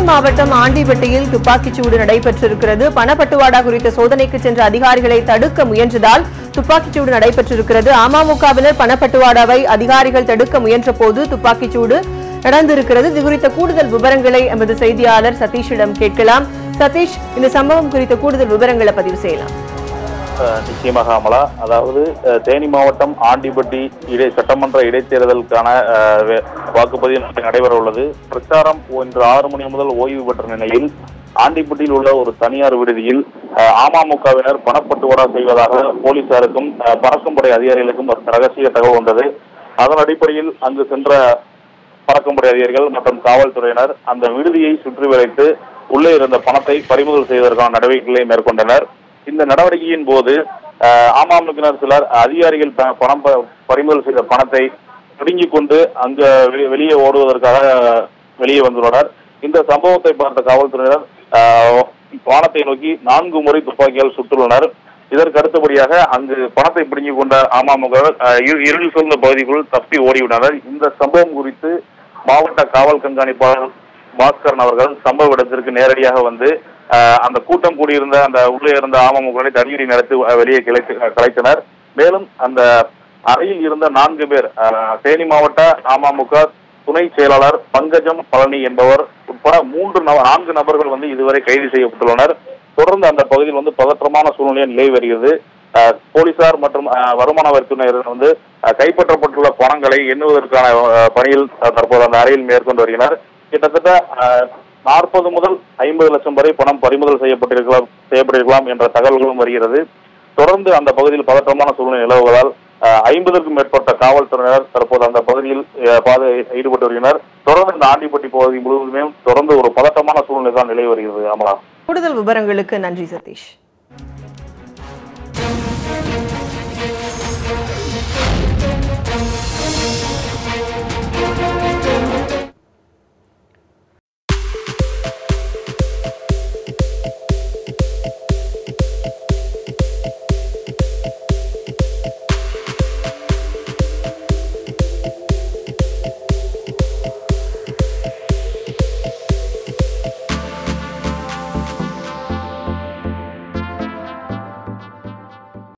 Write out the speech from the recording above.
மாவட்டம் ஆண்டிப்பட்டியில் துப்பாக்கிச்சூடு நடைபெற்றிருக்கிறது. பணப்பட்டுவாடா குறித்த சோதனைக்கு சென்ற அதிகாரிகளை தடுக்க முயன்றதால் துப்பாக்கிச்சூடு நடைபெற்றிருக்கிறது. அமமுகவினர் பணப்பட்டுவாடாவை அதிகாரிகள் தடுக்க முயன்ற போது துப்பாக்கிச்சூடு நடந்திருக்கிறது. இது குறித்த கூடுதல் விவரங்களை எமது செய்தியாளர் சதீஷிடம் கேட்கலாம். சதீஷ், இந்த சம்பவம் குறித்த கூடுதல் விவரங்களை பதிவு செய்யலாம். நிச்சயமாக அமலா, அதாவது தேனி மாவட்டம் ஆண்டிப்பட்டி சட்டமன்ற இடைத்தேர்தலுக்கான வாக்குப்பதிவு நடைபெற உள்ளது. பிரச்சாரம் இன்று 6 மணி முதல் ஓய்வு பெற்ற நிலையில் ஆண்டிப்பட்டியில் உள்ள ஒரு தனியார் விடுதியில் அமமுகவினர் பணப்பட்டுவாடா செய்வதாக போலீசாருக்கும் பறக்கும் படை அதிகாரிகளுக்கும் ரகசிய தகவல் வந்தது. அதன் அடிப்படையில் அங்கு சென்ற பறக்கும் படை அதிகாரிகள் மற்றும் காவல்துறையினர் அந்த விடுதியை சுற்றி வளைத்து உள்ளே இருந்த பணத்தை பறிமுதல் செய்வதற்கான நடவடிக்கைகளை மேற்கொண்டனர். இந்த நடவடிக்கையின் போது அமமுகவினர் சிலர் அதிகாரிகள் பணம் பறிமுதல் செய்த பணத்தை பிடுங்கிக் கொண்டு அங்கு வெளியே ஓடுவதற்காக வெளியே வந்துள்ளனர். இந்த சம்பவத்தை பார்த்த காவல்துறையினர் பணத்தை நோக்கி 4 முறை துப்பாக்கியால் சுட்டுள்ளனர். இதற்கு அடுத்தபடியாக அங்கு பணத்தை பிடுங்கிக் கொண்ட அமமுகவினர் இருள் சூழ்ந்த பகுதிக்குள் தப்பி ஓடிவிட்டனர். இந்த சம்பவம் குறித்து மாவட்ட காவல் கண்காணிப்பாளர் பாஸ்கரன் அவர்கள் சம்பவ இடத்திற்கு நேரடியாக வந்து அந்த கூட்டம் கூடியிருந்த அந்த உள்ளே இருந்த அமமுகவை தடியடி நடத்தி வெளியே கலைத்தனர். மேலும் அந்த அறையில் இருந்த 4 பேர் தேனி மாவட்ட அமமுக துணை செயலாளர் பங்கஜம் பழனி என்பவர் உட்பட 4 நபர்கள் வந்து இதுவரை கைது செய்யப்பட்டுள்ளனர். தொடர்ந்து அந்த பகுதியில் பதற்றமான சூழ்நிலை நிலவி வருகிறது. போலீசார் மற்றும் வருமான வரித்துறையினர் கைப்பற்றப்பட்டுள்ள பணங்களை எண்ணுவதற்கான பணியில் தற்போது அந்த அறையில் மேற்கொண்டு வருகின்றனர். கிட்டத்தட்ட 40 முதல் 50 லட்சம் வரை பணம் பறிமுதல் செய்யப்பட்டிருக்கலாம் என்ற தகவல்களும் வருகிறது. தொடர்ந்து அந்த பகுதியில் பதற்றமான சூழ்நிலை நிலவுவதால் 50க்கும் மேற்பட்ட காவல்துறையினர் தற்போது அந்த பகுதியில் ஈடுபட்டு வருகின்றனர். தொடர்ந்து இந்த ஆண்டிப்பட்டி பகுதி முழுவதுமே தொடர்ந்து ஒரு பதற்றமான சூழ்நிலை தான் நிலவி வருகிறது. அமலா, கூடுதல் விவரங்களுக்கு நன்றி சதீஷ்.